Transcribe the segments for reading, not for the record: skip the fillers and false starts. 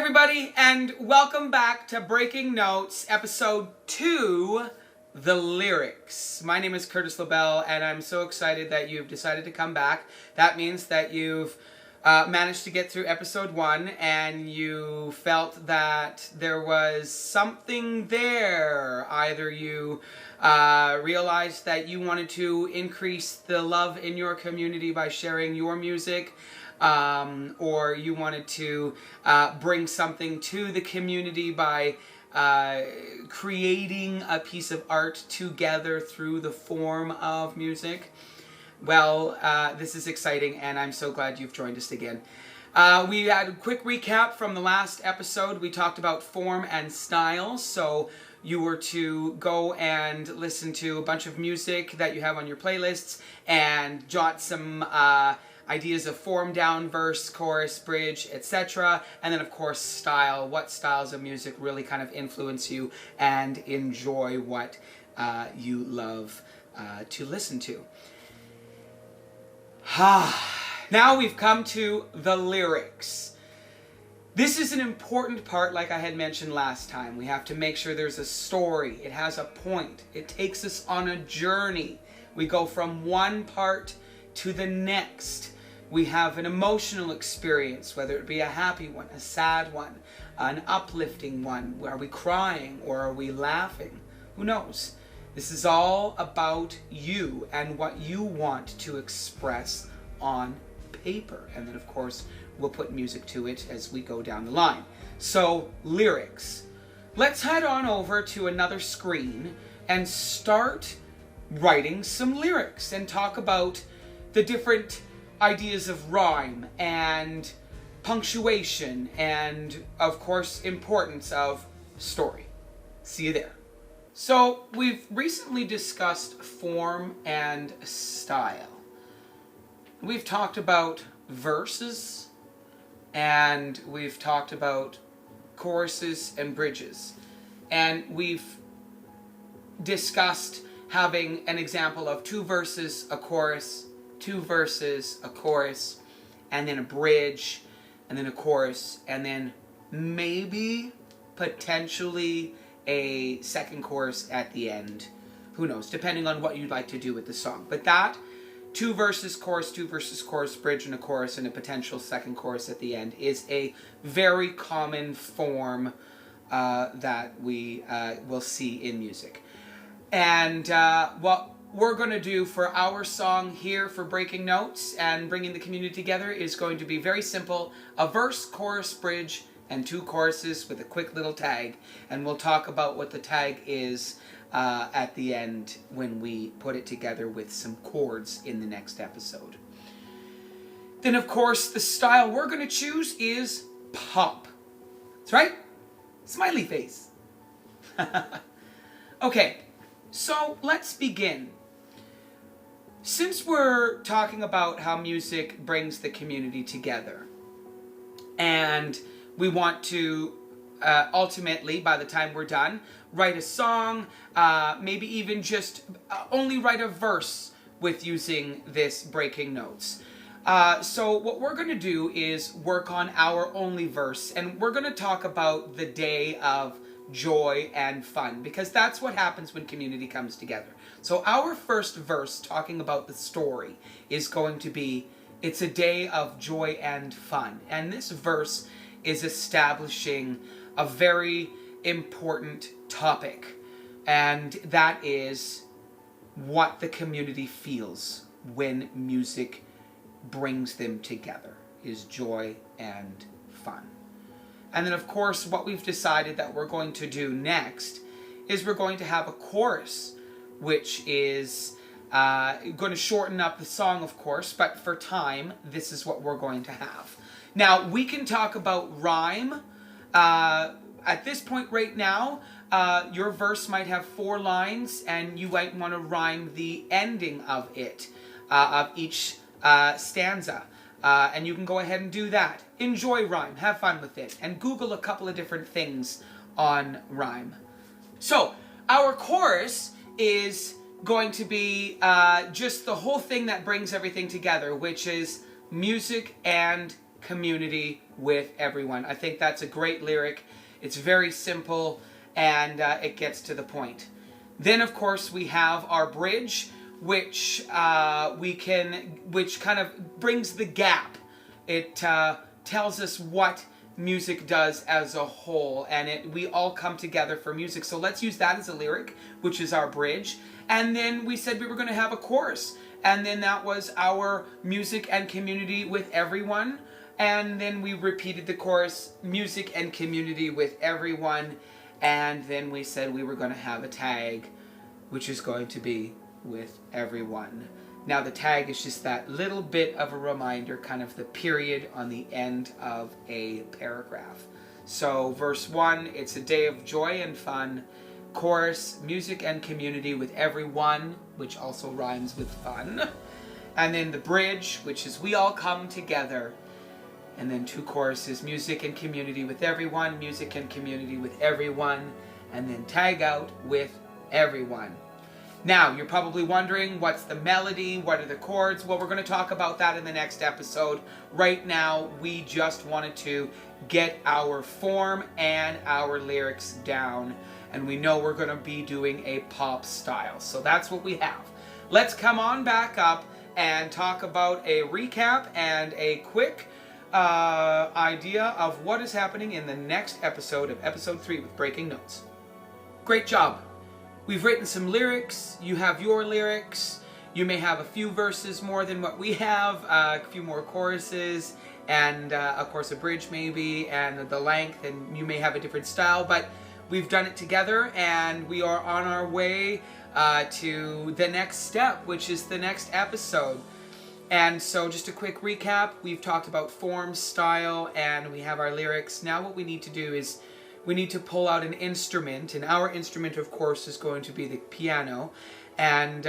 everybody, and welcome back to Breaking Notes, episode 2, The Lyrics. My name is Curtis LaBelle, and I'm so excited that you've decided to come back. That means that you've managed to get through episode 1, and you felt that there was something there. Either you realized that you wanted to increase the love in your community by sharing your music, or you wanted to bring something to the community by creating a piece of art together through the form of music. Well, this is exciting, and I'm so glad you've joined us again. We had a quick recap from the last episode. We talked about form and style, so you were to go and listen to a bunch of music that you have on your playlists and jot some ideas of form, down, verse, chorus, bridge, etc. And then, of course, style. What styles of music really kind of influence you and enjoy what you love to listen to. Now we've come to the lyrics. This is an important part, like I had mentioned last time. We have to make sure there's a story. It has a point. It takes us on a journey. We go from one part to the next. We have an emotional experience, whether it be a happy one, a sad one, an uplifting one. Are we crying or are we laughing? Who knows? This is all about you and what you want to express on paper. And then, of course, we'll put music to it as we go down the line. So, lyrics. Let's head on over to another screen and start writing some lyrics and talk about the different ideas of rhyme and punctuation and, of course, importance of story. See you there. So, we've recently discussed form and style. We've talked about verses, and we've talked about choruses and bridges. And we've discussed having an example of 2 verses, a chorus, 2 verses, a chorus, and then a bridge, and then a chorus, and then maybe, potentially, a second chorus at the end. Who knows, depending on what you'd like to do with the song. But that, 2 verses, chorus, 2 verses, chorus, bridge, and a chorus, and a potential second chorus at the end, is a very common form that we will see in music. And what we're going to do for our song here for Breaking Notes and bringing the community together is going to be very simple. A verse, chorus, bridge, and 2 choruses with a quick little tag. And we'll talk about what the tag is at the end when we put it together with some chords in the next episode. Then, of course, the style we're going to choose is pop. That's right. Smiley face. Okay, so let's begin. Since we're talking about how music brings the community together, and we want to ultimately, by the time we're done, write a song, maybe even just only write a verse with using this Breaking Notes. So what we're going to do is work on our only verse, and we're going to talk about the day of joy and fun, because that's what happens when community comes together. So our first verse, talking about the story, is going to be, it's a day of joy and fun. And this verse is establishing a very important topic, and that is what the community feels when music brings them together, is joy and fun. And then, of course, what we've decided that we're going to do next is we're going to have a chorus, which is going to shorten up the song, of course, but for time, this is what we're going to have. Now, we can talk about rhyme. At this point right now, your verse might have 4 lines, and you might want to rhyme the ending of it, of each stanza. And you can go ahead and do that. Enjoy rhyme, have fun with it, and Google a couple of different things on rhyme. So, our chorus is going to be just the whole thing that brings everything together, which is music and community with everyone. I think that's a great lyric. It's very simple, and it gets to the point. Then, of course, we have our bridge, which kind of brings the gap. It tells us what music does as a whole, and we all come together for music. So let's use that as a lyric, which is our bridge. And then we said we were going to have a chorus, and then that was our music and community with everyone. And then we repeated the chorus, music and community with everyone. And then we said we were going to have a tag, which is going to be with everyone. Now the tag is just that little bit of a reminder, kind of the period on the end of a paragraph. So verse 1, it's a day of joy and fun. Chorus, music and community with everyone, which also rhymes with fun. And then the bridge, which is we all come together. And then 2 choruses, music and community with everyone, music and community with everyone, and then tag out with everyone. Now, you're probably wondering, what's the melody? What are the chords? Well, we're going to talk about that in the next episode. Right now, we just wanted to get our form and our lyrics down. And we know we're going to be doing a pop style. So that's what we have. Let's come on back up and talk about a recap and a quick idea of what is happening in the next episode of episode 3 with Breaking Notes. Great job. We've written some lyrics. You have your lyrics. You may have a few verses more than what we have, a few more choruses, and of course a bridge maybe, and the length, and you may have a different style, but we've done it together, and we are on our way to the next step, which is the next episode. And so just a quick recap, we've talked about form, style, and we have our lyrics. Now what we need to do is we need to pull out an instrument, and our instrument, of course, is going to be the piano. And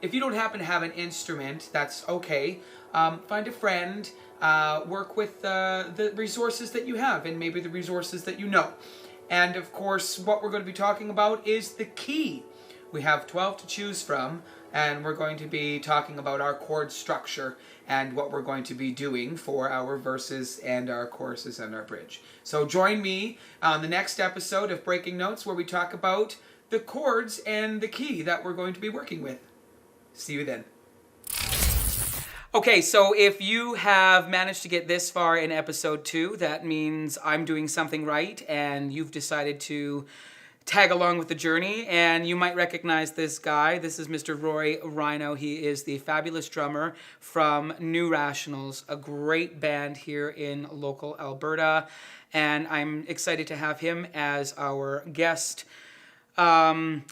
if you don't happen to have an instrument, that's okay. Find a friend, work with the resources that you have, and maybe the resources that you know. And of course, what we're going to be talking about is the key. We have 12 to choose from, and we're going to be talking about our chord structure and what we're going to be doing for our verses and our choruses and our bridge. So join me on the next episode of Breaking Notes, where we talk about the chords and the key that we're going to be working with. See you then. Okay, so if you have managed to get this far in episode 2, that means I'm doing something right, and you've decided to tag along with the journey, and you might recognize this guy. This is Mr. Roy Rhino. He is the fabulous drummer from New Rationals, a great band here in local Alberta, and I'm excited to have him as our guest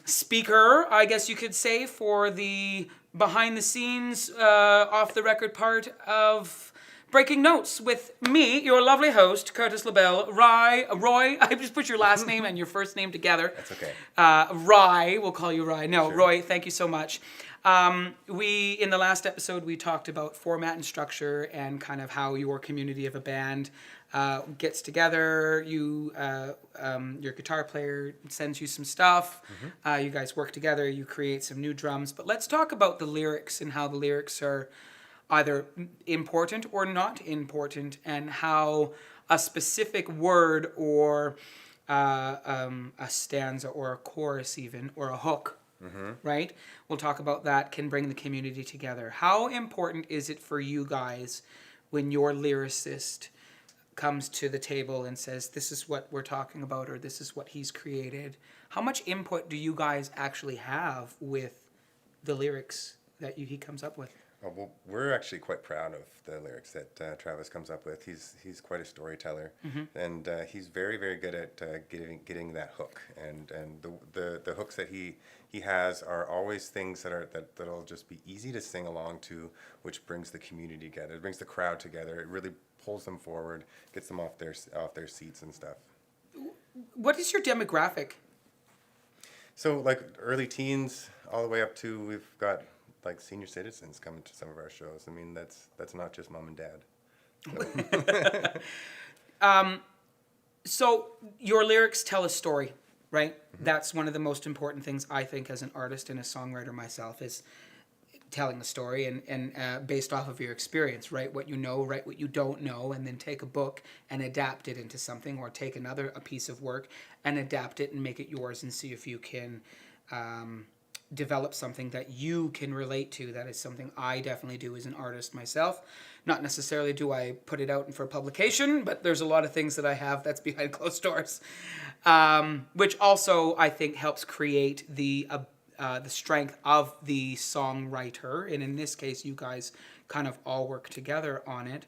speaker, I guess you could say, for the behind-the-scenes, off-the-record part of Breaking Notes with me, your lovely host, Curtis LaBelle. Roy, I just put your last name and your first name together. That's okay. Rye, we'll call you Rye. No, Sure. Roy, thank you so much. In the last episode, we talked about format and structure and kind of how your community of a band gets together. Your guitar player sends you some stuff. Mm-hmm. You guys work together. You create some new drums. But let's talk about the lyrics and how the lyrics are either important or not important, and how a specific word or a stanza or a chorus even, or a hook, right? We'll talk about that, can bring the community together. How important is it for you guys when your lyricist comes to the table and says, this is what we're talking about, or this is what he's created? How much input do you guys actually have with the lyrics that he comes up with? Well, we're actually quite proud of the lyrics that Travis comes up with. He's quite a storyteller, and he's very, very good at getting that hook. And the hooks that he has are always things that'll just be easy to sing along to, which brings the community together. It brings the crowd together. It really pulls them forward, gets them off their seats and stuff. What is your demographic? So like early teens all the way up to, we've got like senior citizens coming to some of our shows. I mean, that's not just mom and dad. So. So your lyrics tell a story, right? Mm-hmm. That's one of the most important things I think as an artist and a songwriter myself is telling a story and based off of your experience. Write what you know, write what you don't know, and then take a book and adapt it into something, or take a piece of work and adapt it and make it yours, and see if you can develop something that you can relate to. That is something I definitely do as an artist myself. Not necessarily do I put it out for publication, but there's a lot of things that I have that's behind closed doors, which also I think helps create the strength of the songwriter, and in this case, you guys kind of all work together on it.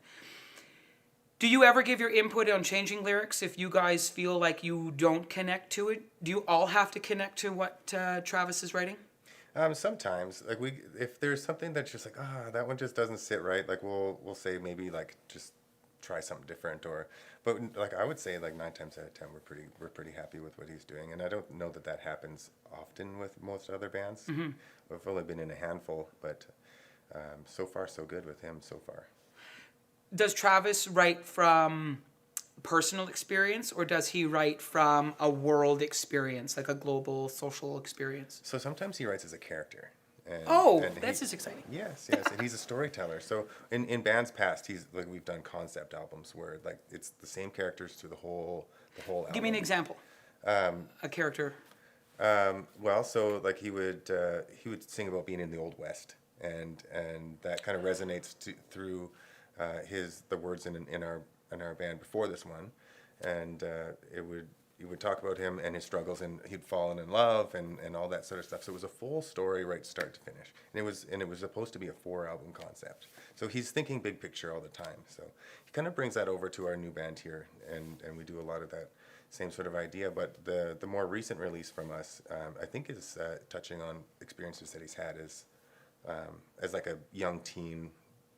Do you ever give your input on changing lyrics if you guys feel like you don't connect to it? Do you all have to connect to what Travis is writing? Sometimes, like if there's something that's just like, that one just doesn't sit right, like we'll say maybe like just try something different, but like I would say like 9 times out of 10 we're pretty happy with what he's doing, and I don't know that happens often with most other bands. Mm-hmm. We've only been in a handful, but so far so good with him so far. Does Travis write from personal experience, or does he write from a world experience, like a global social experience? So sometimes he writes as a character. This is exciting. Yes, and he's a storyteller. So in bands past, we've done concept albums where like it's the same characters through the whole album. Give me an example. A character. Well, so like he would sing about being in the Old West, and that kind of resonates through the words in our band before this one, and he would talk about him and his struggles, and he'd fallen in love and all that sort of stuff. So it was a full story right start to finish, and it was supposed to be a 4-album concept. So he's thinking big picture all the time. So he kind of brings that over to our new band here, and we do a lot of that same sort of idea. But the more recent release from us, I think is touching on experiences that he's had as like a young teen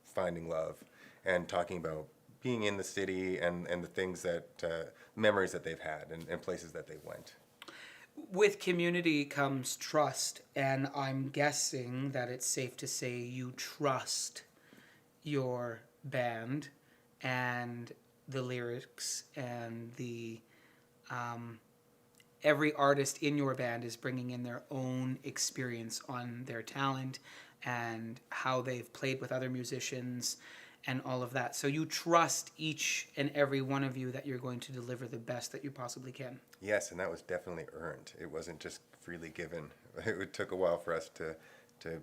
finding love, and talking about being in the city and the things that memories that they've had and places that they went. With community comes trust, and I'm guessing that it's safe to say you trust your band and the lyrics, and the every artist in your band is bringing in their own experience on their talent and how they've played with other musicians and all of that. So you trust each and every one of you that you're going to deliver the best that you possibly can. Yes, and that was definitely earned. It wasn't just freely given. It took a while for us to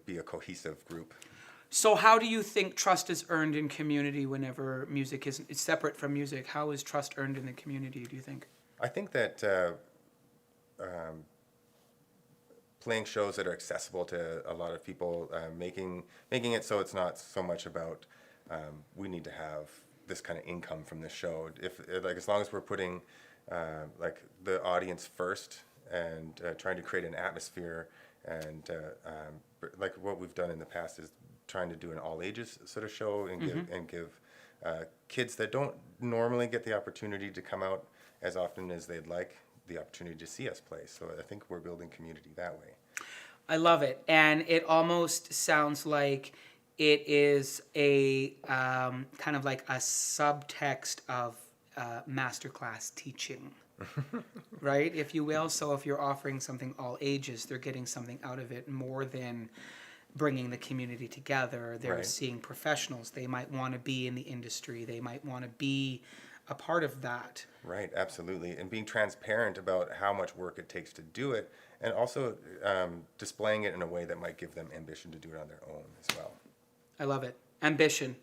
be a cohesive group. So how do you think trust is earned in community whenever music is separate from music? How is trust earned in the community, do you think? I think that playing shows that are accessible to a lot of people, making it so it's not so much about we need to have this kind of income from this show. As long as we're putting like the audience first, and trying to create an atmosphere, and like what we've done in the past is trying to do an all ages sort of show, and give kids that don't normally get the opportunity to come out as often as they'd like the opportunity to see us play. So I think we're building community that way. I love it, and it almost sounds like it is a kind of like a subtext of masterclass teaching, right, if you will. So if you're offering something all ages, they're getting something out of it more than bringing the community together. They're Right. seeing professionals. They might want to be in the industry. They might want to be a part of that. Right, absolutely. And being transparent about how much work it takes to do it, and also displaying it in a way that might give them ambition to do it on their own as well. I love it. Ambition.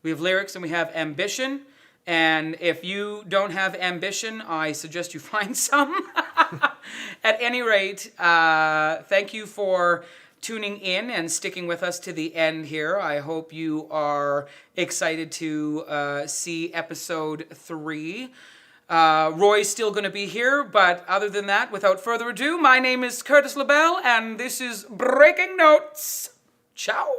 We have lyrics and we have ambition. And if you don't have ambition, I suggest you find some. At any rate, thank you for tuning in and sticking with us to the end here. I hope you are excited to see episode 3. Roy's still going to be here, but other than that, without further ado, my name is Curtis LaBelle, and this is Breaking Notes. Ciao.